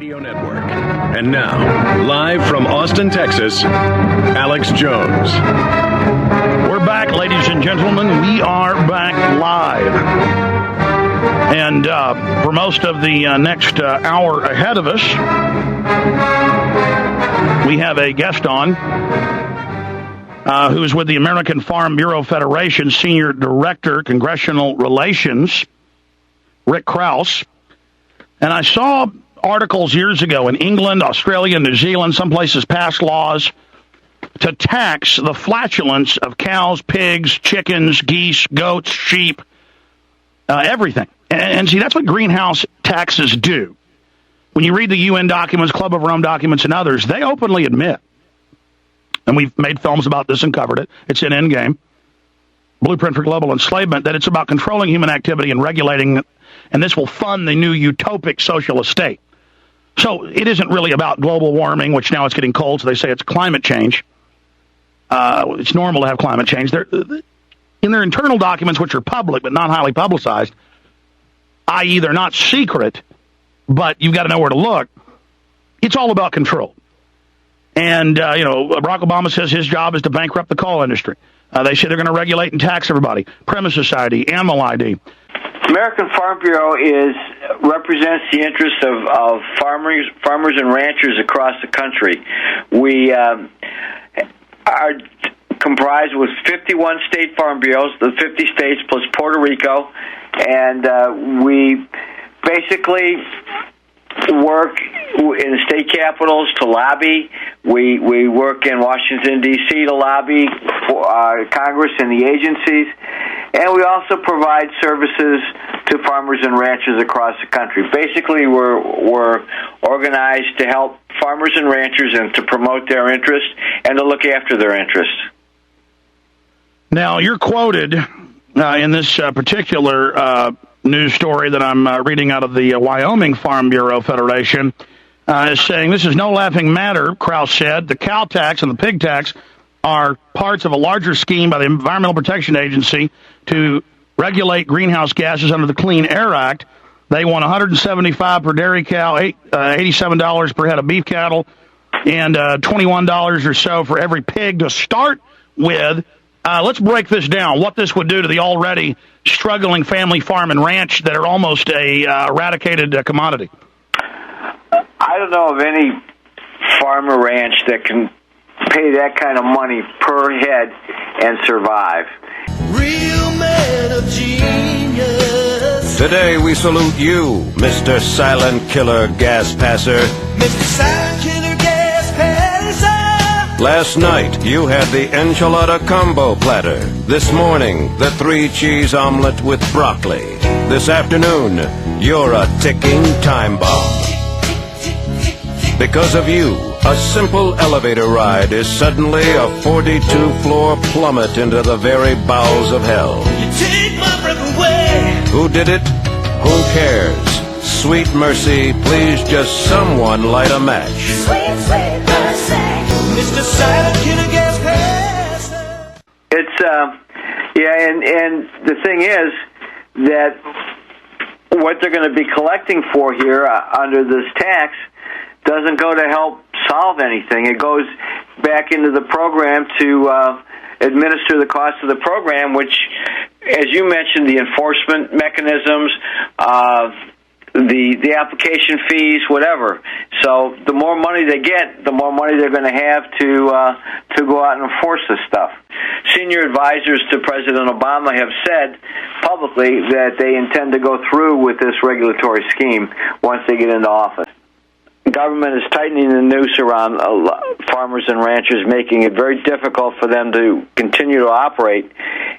Radio Network. And now, live from Austin, Texas, Alex Jones. We're back, ladies and gentlemen. We are back live. And for most of the next hour ahead of us, we have a guest on who is with the American Farm Bureau Federation, Senior Director, Congressional Relations, Rick Krause. And I saw articles years ago in England, Australia, New Zealand, some places passed laws to tax the flatulence of cows, pigs, chickens, geese, goats, sheep, everything. And see, that's what greenhouse taxes do. When you read the UN documents, Club of Rome documents, and others, they openly admit, and we've made films about this and covered it, it's in Endgame, Blueprint for Global Enslavement, that it's about controlling human activity and regulating, and this will fund the new utopic socialist state. So it isn't really about global warming, which now it's getting cold, so they say it's climate change. It's normal to have climate change. In their internal documents, which are public but not highly publicized, i.e. they're not secret, but you've got to know where to look, it's all about control. And, Barack Obama says his job is to bankrupt the coal industry. They say they're going to regulate and tax everybody. Premise Society, Animal ID. American Farm Bureau represents the interests of farmers and ranchers across the country. We are comprised with 51 state farm bureaus, the 50 states plus Puerto Rico, and we basically work in the state capitals to lobby. We work in Washington, D.C. to lobby for Congress and the agencies. And we also provide services to farmers and ranchers across the country. Basically, we're organized to help farmers and ranchers and to promote their interests and to look after their interests. Now, you're quoted in this particular news story that I'm reading out of the Wyoming Farm Bureau Federation as saying, this is no laughing matter, Krause said. The cow tax and the pig tax are parts of a larger scheme by the Environmental Protection Agency to regulate greenhouse gases under the Clean Air Act. They want $175 per dairy cow, $87 per head of beef cattle, and $21 or so for every pig to start with. Let's break this down, what this would do to the already struggling family farm and ranch that are almost a eradicated commodity. I don't know of any farm or ranch that can pay that kind of money per head and survive. Real man of genius. Today we salute you, Mr. Silent Killer Gas Passer. Mr. Silent Killer Gas Passer. Last night you had the enchilada combo platter. This morning, the 3-cheese omelet with broccoli. This afternoon, you're a ticking time bomb. Because of you, a simple elevator ride is suddenly a 42-floor plummet into the very bowels of hell. You take my breath away. Who did it? Who cares? Sweet mercy, please just someone light a match. Sweet, sweet mercy. Mr. Silent Killer Gas Passer. It's, and the thing is that what they're going to be collecting for here under this tax doesn't go to help solve anything. It goes back into the program to administer the cost of the program, which, as you mentioned, the enforcement mechanisms, the application fees, whatever. So the more money they get, the more money they're going to have to go out and enforce this stuff. Senior advisors to President Obama have said publicly that they intend to go through with this regulatory scheme once they get into office. The government is tightening the noose around farmers and ranchers, making it very difficult for them to continue to operate.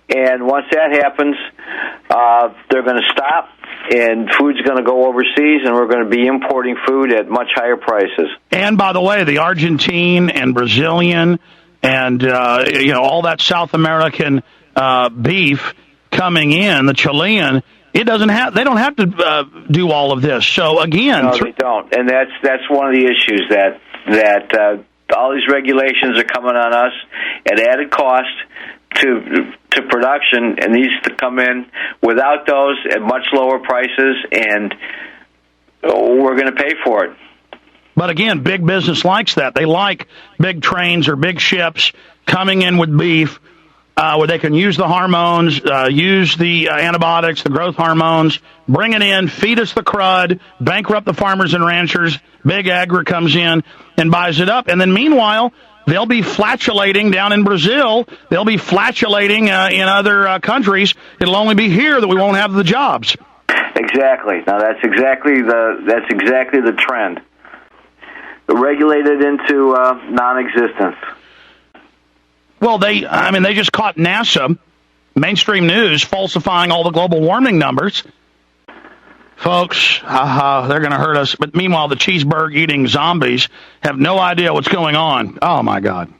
And once that happens, they're going to stop, and food's going to go overseas, and we're going to be importing food at much higher prices. And by the way, the Argentine and Brazilian and all that South American beef coming in, the Chilean, they don't have to do all of this. So again, no, they don't, and that's one of the issues that all these regulations are coming on us at added cost to production, and these to come in without those at much lower prices, and we're going to pay for it. But again, big business likes that. They like big trains or big ships coming in with beef where they can use the hormones, use the antibiotics, the growth hormones, bring it in, feed us the crud, bankrupt the farmers and ranchers. Big agri comes in and buys it up. And then meanwhile, they'll be flatulating down in Brazil. They'll be flatulating in other countries. It'll only be here that we won't have the jobs. Exactly. Now that's exactly the trend. Regulated into non-existence. Well, they just caught NASA, mainstream news, falsifying all the global warming numbers. Folks, they're going to hurt us. But meanwhile, the cheeseburger-eating zombies have no idea what's going on. Oh, my God.